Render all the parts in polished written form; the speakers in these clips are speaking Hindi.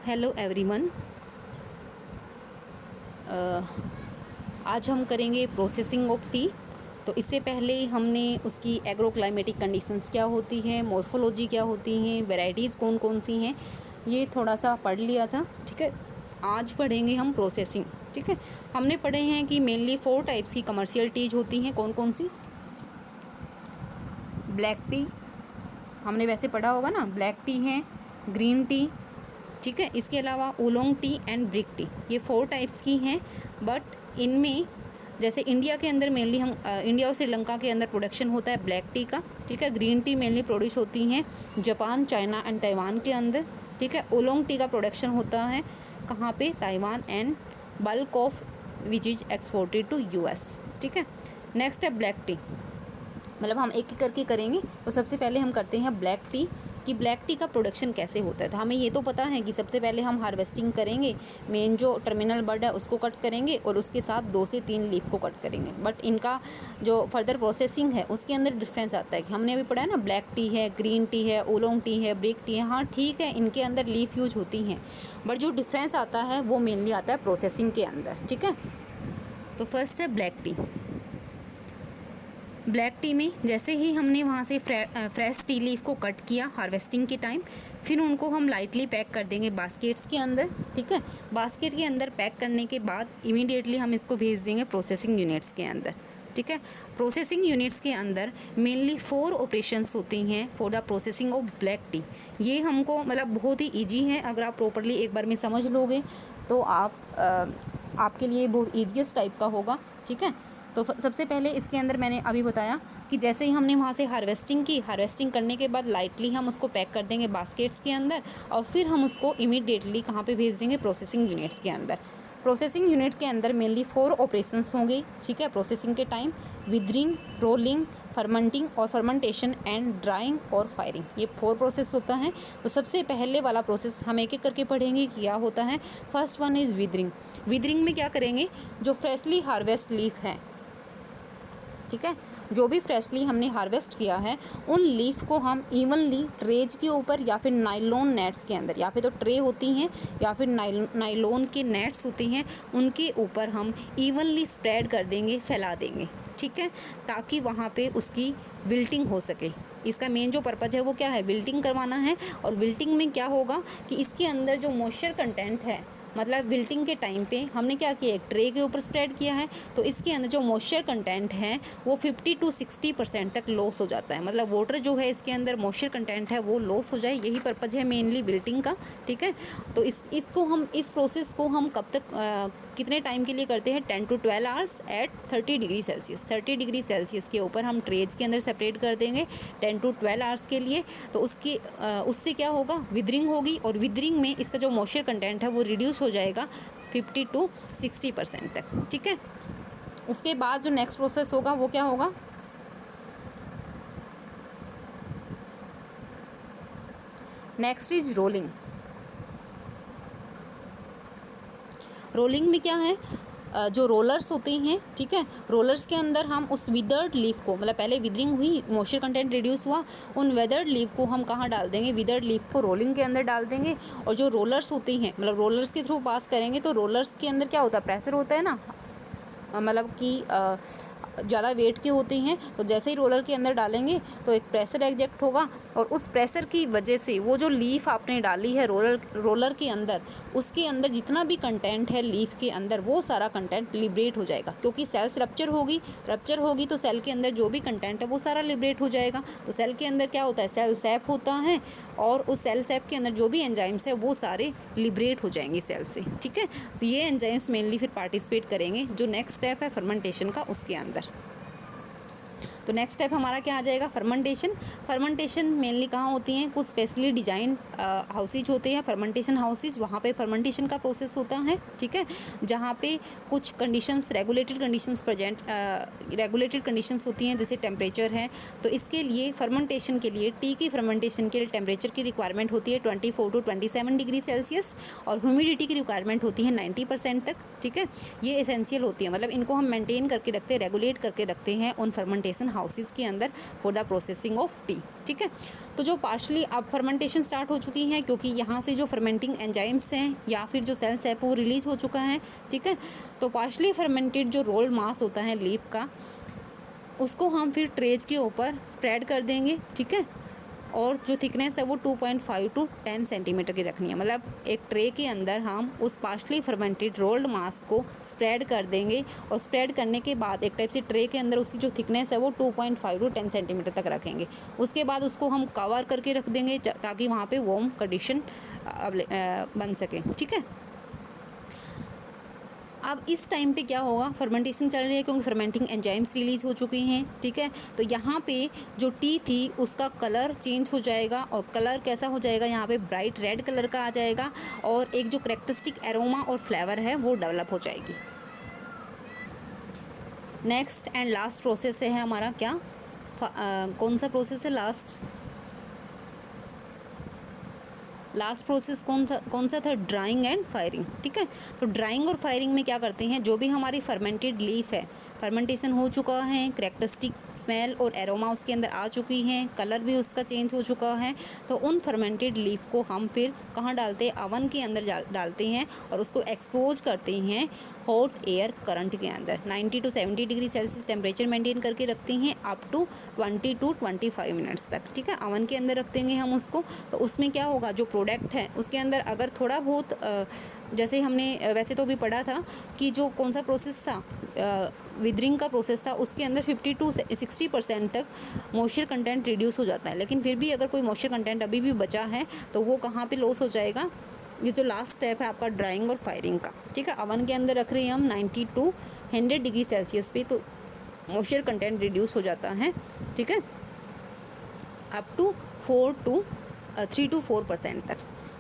Hello everyone. आज हम करेंगे प्रोसेसिंग ऑफ टी। तो इससे पहले हमने उसकी एग्रोक्लाइमेटिक कंडीशंस क्या होती हैं, मॉर्फोलॉजी क्या होती हैं, वैरायटीज़ कौन कौन सी हैं, ये थोड़ा सा पढ़ लिया था। ठीक है, आज पढ़ेंगे हम प्रोसेसिंग। ठीक है, हमने पढ़े हैं कि मेनली 4 टाइप्स की कमर्शियल टीज होती हैं। कौन कौन सी? ब्लैक टी, हमने वैसे पढ़ा होगा ना, ब्लैक टी है, ग्रीन टी, ठीक है। इसके अलावा oolong tea and brick T, ये 4 टाइप्स की हैं। बट इनमें जैसे इंडिया के अंदर मेनली हम इंडिया और श्रीलंका के अंदर प्रोडक्शन होता है ब्लैक टी का। ठीक है, ग्रीन टी मेनली प्रोड्यूस होती हैं जापान, चाइना एंड ताइवान के अंदर। ठीक है, ओलोंग टी का प्रोडक्शन होता है कहाँ पे? Taiwan and bulk of which is exported to US. ठीक है, नेक्स्ट है ब्लैक टी। मतलब हम एक एक करके करेंगे। तो सबसे पहले हम करते हैं ब्लैक टी, कि ब्लैक टी का प्रोडक्शन कैसे होता है। तो हमें ये तो पता है कि सबसे पहले हम हार्वेस्टिंग करेंगे, मेन जो टर्मिनल बड है उसको कट करेंगे और उसके साथ 2 से 3 लीफ को कट करेंगे। बट इनका जो फर्दर प्रोसेसिंग है उसके अंदर डिफरेंस आता है कि हमने अभी पढ़ा है ना, ब्लैक टी है, ग्रीन टी है, ओलोंग टी है, ब्रिक टी है। हाँ ठीक है, इनके अंदर लीफ यूज होती हैं, बट जो डिफरेंस आता है वो मेनली आता है प्रोसेसिंग के अंदर। ठीक है, तो फर्स्ट है ब्लैक टी। ब्लैक टी में जैसे ही हमने वहाँ से फ्रेश टी लीफ को कट किया हार्वेस्टिंग के टाइम, फिर उनको हम लाइटली पैक कर देंगे बास्केट्स के अंदर। ठीक है, बास्केट के अंदर पैक करने के बाद इमीडिएटली हम इसको भेज देंगे प्रोसेसिंग यूनिट्स के अंदर। ठीक है, प्रोसेसिंग यूनिट्स के अंदर मेनली 4 ऑपरेशंस होती हैं for the processing of black T. ये हमको मतलब बहुत ही ईजी है, अगर आप प्रॉपरली एक बार में समझ लोगे तो आपके लिए बहुत ईजीएस्ट टाइप का होगा। ठीक है, तो सबसे पहले इसके अंदर मैंने अभी बताया कि जैसे ही हमने वहाँ से हार्वेस्टिंग की, हार्वेस्टिंग करने के बाद लाइटली हम उसको पैक कर देंगे बास्केट्स के अंदर और फिर हम उसको इमीडिएटली कहाँ पे भेज देंगे? प्रोसेसिंग यूनिट्स के अंदर। प्रोसेसिंग यूनिट के अंदर मेनली 4 ऑपरेशंस होंगे। ठीक है, प्रोसेसिंग के टाइम विदरिंग, रोलिंग, फर्मेंटिंग और फर्मेंटेशन एंड ड्राइंग और फायरिंग, ये 4 प्रोसेस होता है। तो सबसे पहले वाला प्रोसेस हम एक एक करके पढ़ेंगे क्या होता है। First one is withering. Withering में क्या करेंगे? जो फ्रेशली हार्वेस्ट लीफ है, ठीक है, जो भी फ्रेशली हमने हार्वेस्ट किया है उन लीफ को हम इवनली ट्रेज के ऊपर या फिर नाइलॉन नेट्स के अंदर, या फिर तो ट्रे होती हैं या फिर नाइलॉन के नेट्स होती हैं, उनके ऊपर हम इवनली स्प्रेड कर देंगे, फैला देंगे। ठीक है, ताकि वहाँ पे उसकी विल्टिंग हो सके। इसका मेन जो पर्पज़ है वो क्या है? विल्टिंग करवाना है। और विल्टिंग में क्या होगा कि इसके अंदर जो मॉइस्चर कंटेंट है, मतलब विल्टिंग के टाइम पे हमने क्या किया, एक ट्रे के ऊपर स्प्रेड किया है, तो इसके अंदर जो मॉइस्चर कंटेंट है वो 50 to 60% तक लॉस हो जाता है। मतलब वाटर जो है इसके अंदर मॉइस्चर कंटेंट है वो लॉस हो जाए, यही पर्पज़ है मेनली विल्टिंग का। ठीक है, तो इस प्रोसेस को हम कब तक कितने टाइम के लिए करते हैं? 10 to 12 hours at 30 degree Celsius. 30 degree Celsius के ऊपर हम ट्रेज के अंदर सेपरेट कर देंगे 10 to 12 आवर्स के लिए। तो उससे क्या होगा? विदरिंग होगी, और विदरिंग में इसका जो मॉइस्चर कंटेंट है वो रिड्यूस हो जाएगा 50 to 60% तक। ठीक है, उसके बाद जो नेक्स्ट प्रोसेस होगा वो क्या होगा? Next is rolling. रोलिंग में क्या है? जो रोलर्स होते हैं, ठीक है, रोलर्स के अंदर हम उस विदर्ड लीफ को, मतलब पहले विदरिंग हुई, मॉइस्चर कंटेंट रिड्यूस हुआ, उन वेदर्ड लीफ को हम कहाँ डाल देंगे? विदर्ड लीफ को रोलिंग के अंदर डाल देंगे। और जो रोलर्स होते हैं, मतलब रोलर्स के थ्रू पास करेंगे, तो रोलर्स के अंदर क्या होता है? प्रेशर होता है ना, मतलब कि ज़्यादा वेट के होते हैं, तो जैसे ही रोलर के अंदर डालेंगे तो एक प्रेशर एग्जेक्ट होगा, और उस प्रेशर की वजह से वो जो लीफ आपने डाली है रोलर के अंदर, उसके अंदर जितना भी कंटेंट है लीफ के अंदर वो सारा कंटेंट लिबरेट हो जाएगा, क्योंकि सेल्स रप्चर होगी तो सेल के अंदर जो भी कंटेंट है वो सारा लिबरेट हो जाएगा। तो सेल के अंदर क्या होता है? सेल सैप होता है, और उस सेल सैप के अंदर जो भी एंजाइम्स है वो सारे लिबरेट हो जाएंगे सेल से। ठीक है, तो ये एंजाइम्स मेनली फिर पार्टिसिपेट करेंगे जो नेक्स्ट स्टेप है फर्मेंटेशन का, उसके अंदर। तो नेक्स्ट स्टेप हमारा क्या आ जाएगा? फर्मेंटेशन। फर्मेंटेशन मेनली कहाँ होती हैं? कुछ स्पेशली डिजाइन हाउसेज होते हैं, फर्मेंटेशन हाउसेज, वहाँ पे फर्मेंटेशन का प्रोसेस होता है। ठीक है, जहाँ पे कुछ कंडीशंस, रेगुलेटेड कंडीशंस होती हैं, जैसे टेम्परेचर है। तो इसके लिए फर्मेंटेशन के लिए, टी की फर्मेंटेशन के लिए टेम्परेचर की रिक्वायरमेंट होती है 24 to 27 डिग्री सेल्सियस, और ह्यूमिडिटी की रिक्वायरमेंट होती है 90% तक। ठीक है, ये एसेंशियल होती है, मतलब इनको हम मेंटेन करके रखते हैं, रेगुलेट करके रखते हैं उन फर्मेंटेशन हाउसेस के अंदर for the processing of T. ठीक है, तो जो पार्शली अब फर्मेंटेशन स्टार्ट हो चुकी है, क्योंकि यहाँ से जो फर्मेंटिंग एंजाइम्स हैं या फिर जो सेल्स है वो रिलीज हो चुका है। ठीक है, तो पार्शली फर्मेंटेड जो रोल्ड मास होता है लीफ का, उसको हम फिर ट्रेज के ऊपर स्प्रेड कर देंगे। ठीक है, और जो थिकनेस है वो 2.5 to 10 सेंटीमीटर की रखनी है। मतलब एक ट्रे के अंदर हम उस पार्शली फर्मेंटेड रोल्ड मास को स्प्रेड कर देंगे, और स्प्रेड करने के बाद एक टाइप से ट्रे के अंदर उसकी जो थिकनेस है वो 2.5 to 10 सेंटीमीटर तक रखेंगे। उसके बाद उसको हम कवर करके रख देंगे ताकि वहाँ पे वार्म कंडीशन बन सके। ठीक है, अब इस टाइम पे क्या होगा, फर्मेंटेशन चल रही है क्योंकि फर्मेंटिंग एंजाइम्स रिलीज हो चुके हैं। ठीक है, तो यहाँ पे जो टी थी उसका कलर चेंज हो जाएगा, और कलर कैसा हो जाएगा, यहाँ पे ब्राइट रेड कलर का आ जाएगा, और एक जो करेक्टरिस्टिक एरोमा और फ्लेवर है वो डेवलप हो जाएगी। नेक्स्ट एंड लास्ट प्रोसेस है हमारा क्या, कौन सा प्रोसेस है, लास्ट प्रोसेस कौन सा था, ड्राइंग एंड फायरिंग। ठीक है, तो ड्राइंग और फायरिंग में क्या करते हैं, जो भी हमारी फर्मेंटेड लीफ है, फर्मेंटेशन हो चुका है, करेक्टरिस्टिक स्मेल और एरोमा उसके अंदर आ चुकी हैं, कलर भी उसका चेंज हो चुका है, तो उन फर्मेंटेड लीफ को हम फिर कहाँ डालते हैं, अवन के अंदर डालते हैं, और उसको एक्सपोज करते हैं हॉट एयर करंट के अंदर 90 to 70 degree Celsius temperature maintain करके रखते हैं अप टू 20 to 25 मिनट्स तक। ठीक है, अवन के अंदर रख देंगे हम उसको। तो उसमें क्या होगा, जो प्रोडक्ट है उसके अंदर अगर थोड़ा बहुत जैसे हमने वैसे तो भी पढ़ा था कि जो कौन सा प्रोसेस था, विदरिंग का प्रोसेस था, उसके अंदर 50 to 60% तक मॉइस्चर कंटेंट रिड्यूस हो जाता है। लेकिन फिर भी अगर कोई मॉइस्चर कंटेंट अभी भी बचा है तो वो कहाँ पे लॉस हो जाएगा, ये जो लास्ट स्टेप है आपका ड्राइंग और फायरिंग का। ठीक है, अवन के अंदर रख रहे हैं हम 90 to 100 डिग्री सेल्सियस पे, तो मॉइस्चर कंटेंट रिड्यूस हो जाता है। ठीक है, अप टू 3 to 4% तक।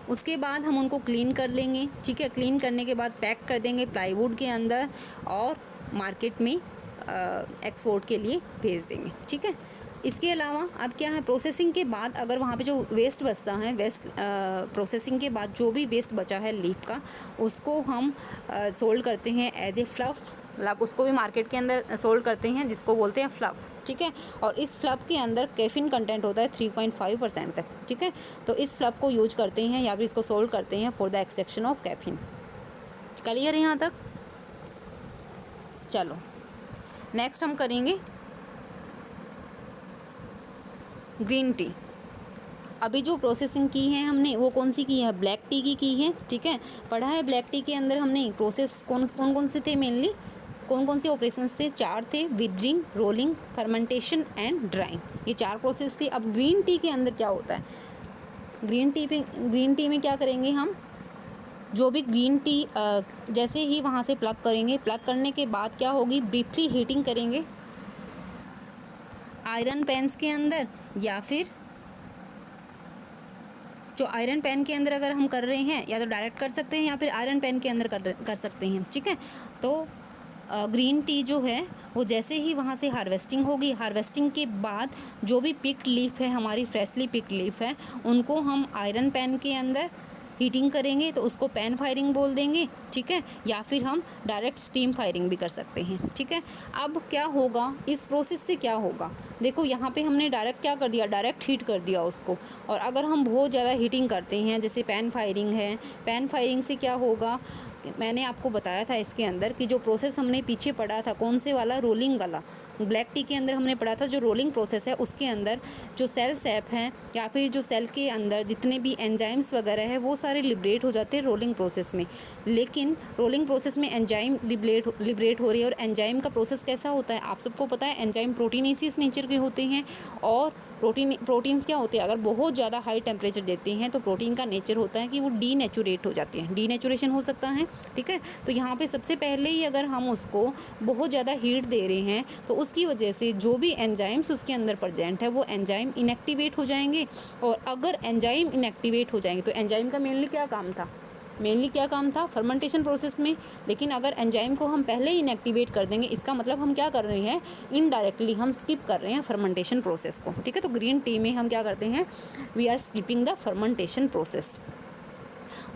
उसके बाद हम उनको क्लीन कर लेंगे। ठीक है, क्लीन करने के बाद पैक कर देंगे प्लाईवुड के अंदर और मार्केट में एक्सपोर्ट के लिए भेज देंगे। ठीक है, इसके अलावा अब क्या है, प्रोसेसिंग के बाद अगर वहाँ पे जो वेस्ट बचता है, प्रोसेसिंग के बाद जो भी वेस्ट बचा है लीफ का, उसको हम सोल्ड करते हैं एज ए फ्लफ। मतलब उसको भी मार्केट के अंदर सोल्ड करते हैं, जिसको बोलते हैं फ्लफ। ठीक है, और इस फ्लफ के अंदर कैफीन कंटेंट होता है 3.5% तक। ठीक है, तो इस फ्लफ को यूज करते हैं या फिर इसको सोल्ड करते हैं for the extraction of caffeine. Clear है यहाँ तक? चलो नेक्स्ट हम करेंगे ग्रीन टी। अभी जो प्रोसेसिंग की है हमने वो कौन सी की है, ब्लैक टी की है। ठीक है, पढ़ा है ब्लैक टी के अंदर हमने प्रोसेस कौन से थे, मेनली कौन से ऑपरेशंस थे, 4 थे, withering, rolling, fermentation and drawing, ये 4 प्रोसेस थे। अब ग्रीन टी के अंदर क्या होता है, ग्रीन टी में क्या करेंगे हम, जो भी ग्रीन टी जैसे ही वहाँ से प्लग करेंगे, प्लग करने के बाद क्या होगी, ब्रीफली हीटिंग करेंगे आयरन पैन्स के अंदर, या फिर जो आयरन पैन के अंदर अगर हम कर रहे हैं या तो डायरेक्ट कर सकते हैं या फिर आयरन पैन के अंदर कर सकते हैं। ठीक है, तो ग्रीन टी जो है वो जैसे ही वहाँ से हार्वेस्टिंग होगी, हार्वेस्टिंग के बाद जो भी पिक्ड लीफ है, हमारी फ्रेशली पिक्ड लीफ है, उनको हम आयरन पैन के अंदर हीटिंग करेंगे, तो उसको पैन फायरिंग बोल देंगे। ठीक है, या फिर हम डायरेक्ट स्टीम फायरिंग भी कर सकते हैं। ठीक है, अब क्या होगा, इस प्रोसेस से क्या होगा, देखो यहाँ पे हमने डायरेक्ट क्या कर दिया, डायरेक्ट हीट कर दिया उसको। और अगर हम बहुत ज़्यादा हीटिंग करते हैं, जैसे पैन फायरिंग है, पैन फायरिंग से क्या होगा, मैंने आपको बताया था इसके अंदर कि जो प्रोसेस हमने पीछे पढ़ा था, कौन से वाला, रोलिंग वाला, ब्लैक टी के अंदर हमने पढ़ा था जो रोलिंग प्रोसेस है, उसके अंदर जो सेल सैप हैं या फिर जो सेल के अंदर जितने भी एंजाइम्स वगैरह है वो सारे लिबरेट हो जाते हैं रोलिंग प्रोसेस में। लेकिन रोलिंग प्रोसेस में एंजाइम लिबरेट हो रही है, और एंजाइम का प्रोसेस कैसा होता है, आप सबको पता है, एंजाइम प्रोटीनेसिस नेचर के होते हैं। और प्रोटीन्स क्या होते हैं, अगर बहुत ज़्यादा हाई टेम्परेचर देते हैं तो प्रोटीन का नेचर होता है कि वो डीनेचुरेट हो जाते हैं, डीनेचुरेशन हो सकता है। ठीक है, तो यहाँ पे सबसे पहले ही अगर हम उसको बहुत ज़्यादा हीट दे रहे हैं तो उसकी वजह से जो भी एंजाइम्स उसके अंदर प्रेजेंट है वो एंजाइम इनएक्टिवेट हो जाएंगे। और अगर एंजाइम इनएक्टिवेट हो जाएंगे तो एंजाइम का मेनली क्या काम था, फर्मेंटेशन प्रोसेस में। लेकिन अगर एंजाइम को हम पहले ही इनएक्टिवेट कर देंगे, इसका मतलब हम क्या कर रहे हैं, इनडायरेक्टली हम स्किप कर रहे हैं फर्मेंटेशन प्रोसेस को। ठीक है, तो ग्रीन टी में हम क्या करते हैं, we are skipping the fermentation process.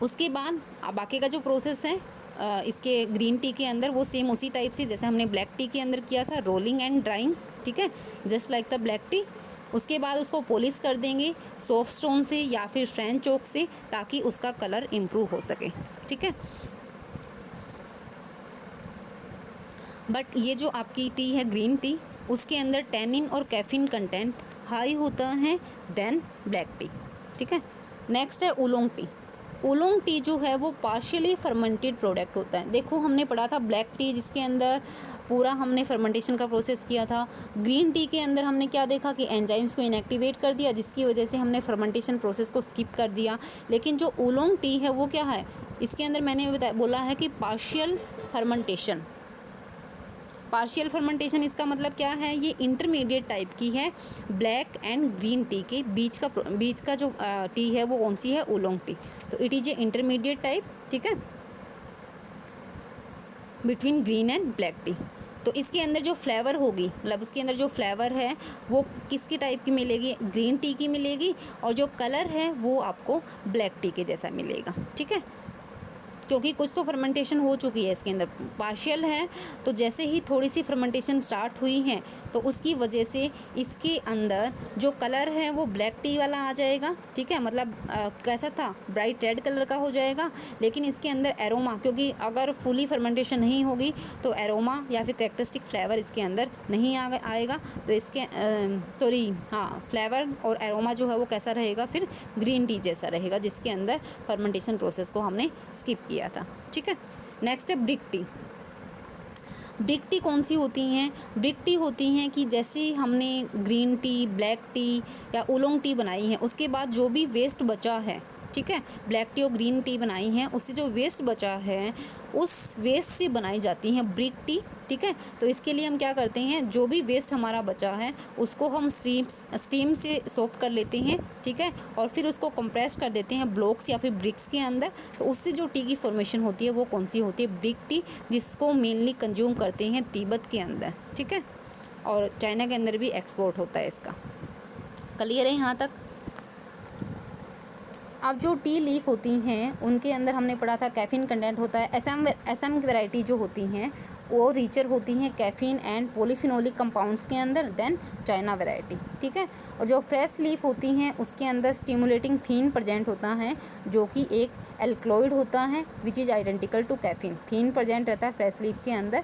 उसके बाद बाकी का जो प्रोसेस है इसके ग्रीन टी के अंदर वो सेम उसी टाइप से जैसे हमने ब्लैक टी के अंदर किया था, रोलिंग एंड ड्राइंग। ठीक है, just like the black T. उसके बाद उसको पॉलिश कर देंगे सॉफ्ट स्टोन से या फिर फ्रेंच चॉक से, ताकि उसका कलर इम्प्रूव हो सके, ठीक है। बट ये जो आपकी टी है ग्रीन टी, उसके अंदर टैनिन और कैफीन कंटेंट हाई होता है देन ब्लैक टी, ठीक है। नेक्स्ट है ओलोंग टी। ओलोंग टी जो है वो पार्शियली फर्मेंटेड प्रोडक्ट होता है। देखो हमने पढ़ा था ब्लैक टी जिसके अंदर पूरा हमने फर्मेंटेशन का प्रोसेस किया था। ग्रीन टी के अंदर हमने क्या देखा कि एंजाइम्स को इनएक्टिवेट कर दिया, जिसकी वजह से हमने फर्मेंटेशन प्रोसेस को स्किप कर दिया। लेकिन जो ओलोंग टी है वो क्या है, इसके अंदर मैंने बोला है कि पार्शियल फर्मेंटेशन। पार्शियल फर्मेंटेशन इसका मतलब क्या है, ये इंटरमीडिएट टाइप की है ब्लैक एंड ग्रीन टी के बीच का जो टी है वो कौन सी है, ओलोंग टी। तो it is A intermediate type, ठीक है, between green and black T. तो इसके अंदर जो फ्लेवर होगी, मतलब उसके अंदर जो फ्लेवर है वो किसकी टाइप की मिलेगी, ग्रीन टी की मिलेगी, और जो कलर है वो आपको ब्लैक टी के जैसा मिलेगा, ठीक है। क्योंकि कुछ तो फर्मेंटेशन हो चुकी है इसके अंदर, पार्शियल है, तो जैसे ही थोड़ी सी फर्मेंटेशन स्टार्ट हुई है तो उसकी वजह से इसके अंदर जो कलर है वो ब्लैक टी वाला आ जाएगा, ठीक है। मतलब कैसा था, ब्राइट रेड कलर का हो जाएगा। लेकिन इसके अंदर एरोमा, क्योंकि अगर फुली फर्मेंटेशन नहीं होगी तो एरोमा या फिर कैरेक्टरिस्टिक फ्लेवर इसके अंदर नहीं आएगा। तो इसके फ्लेवर और एरोमा जो है वो कैसा रहेगा, फिर ग्रीन टी जैसा रहेगा, जिसके अंदर फर्मेंटेशन प्रोसेस को हमने स्किप किया था, ठीक है। नेक्स्ट है ब्रिक टी। ब्रिक टी कौन सी होती हैं, ब्रिक टी होती हैं कि जैसे हमने ग्रीन टी, ब्लैक टी या ओलोंग टी बनाई है, उसके बाद जो भी वेस्ट बचा है, ठीक है, ब्लैक टी और ग्रीन टी बनाई हैं, उससे जो वेस्ट बचा है उस वेस्ट से बनाई जाती हैं ब्रिक टी, ठीक है। तो इसके लिए हम क्या करते हैं, जो भी वेस्ट हमारा बचा है उसको हम स्टीम से सोक कर लेते हैं, ठीक है, और फिर उसको कंप्रेस कर देते हैं ब्लॉक्स या फिर ब्रिक्स के अंदर। तो उससे जो टी की फॉर्मेशन होती है वो कौन सी होती है, ब्रिक टी, जिसको मेनली कंज्यूम करते हैं तिब्बत के अंदर, ठीक है, और चाइना के अंदर भी एक्सपोर्ट होता है इसका। क्लियर है यहाँ तक। अब जो टी लीफ होती हैं उनके अंदर हमने पढ़ा था कैफ़ीन कंटेंट होता है। एसएम वैरायटी जो होती हैं वो रिचर होती हैं कैफ़ीन एंड पॉलीफिनोलिक कंपाउंड्स के अंदर देन चाइना वैरायटी, ठीक है। और जो फ्रेश लीफ होती हैं उसके अंदर स्टिमुलेटिंग थीन प्रेजेंट होता है, जो कि एक एल्कलॉइड होता है which is identical to caffeine. Theine present रहता है फ्रेश लीफ के अंदर,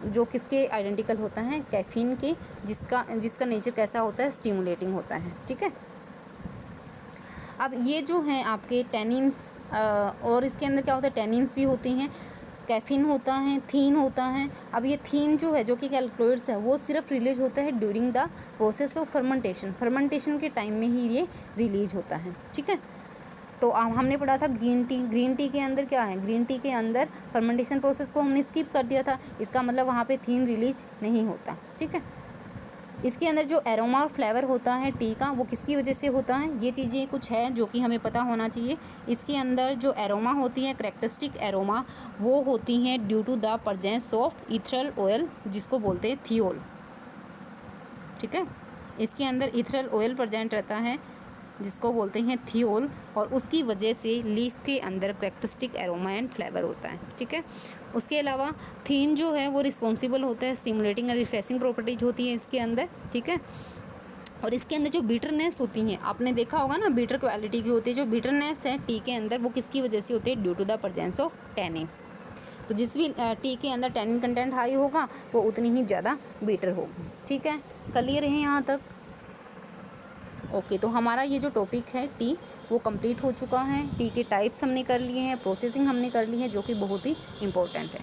जो किसके आइडेंटिकल होता है, कैफ़ीन के, जिसका नेचर कैसा होता है, स्टिमुलेटिंग होता है, ठीक है। अब ये जो हैं आपके टेनिन्स, और इसके अंदर क्या होता है, टेनिन्स भी होती हैं, कैफीन होता है, थीन होता है। अब ये थीन जो है, जो कि एल्कलॉइड्स है, वो सिर्फ रिलीज होता है during the process of fermentation के टाइम में ही ये रिलीज होता है, ठीक है। तो हमने पढ़ा था ग्रीन टी के अंदर क्या है, ग्रीन टी के अंदर फर्मेंटेशन प्रोसेस को हमने स्किप कर दिया था, इसका मतलब वहाँ पे थीन रिलीज नहीं होता, ठीक है। इसके अंदर जो एरोमा और फ्लेवर होता है टी का, वो किसकी वजह से होता है, ये चीज़ें कुछ है जो कि हमें पता होना चाहिए। इसके अंदर जो एरोमा होती है, कैरेक्टरिस्टिक एरोमा, वो होती हैं due to the presence of ethereal oil, जिसको बोलते हैं थियोल, ठीक है। इसके अंदर इथरल ऑयल प्रेजेंट रहता है जिसको बोलते हैं थियोल, और उसकी वजह से लीफ के अंदर कैरेक्टरिस्टिक एरोमा एंड फ्लेवर होता है, ठीक है। उसके अलावा थीन जो है वो रिस्पॉन्सिबल होता है स्टिमुलेटिंग और रिफ्रेशिंग प्रॉपर्टीज होती है इसके अंदर, ठीक है। और इसके अंदर जो बीटरनेस होती हैं, आपने देखा होगा ना, बीटर क्वालिटी की होती है। जो बीटरनेस है टी के अंदर, वो किसकी वजह से होती है, due to the presence of tannin. तो जिस भी टी के अंदर टैनिन कंटेंट हाई होगा वो उतनी ही ज़्यादा बीटर होगी, ठीक है। क्लियर है यहाँ तक। ओके, तो हमारा ये जो टॉपिक है टी, वो कंप्लीट हो चुका है। टी के टाइप्स हमने कर लिए हैं, प्रोसेसिंग हमने कर ली है, जो कि बहुत ही इम्पोर्टेंट है।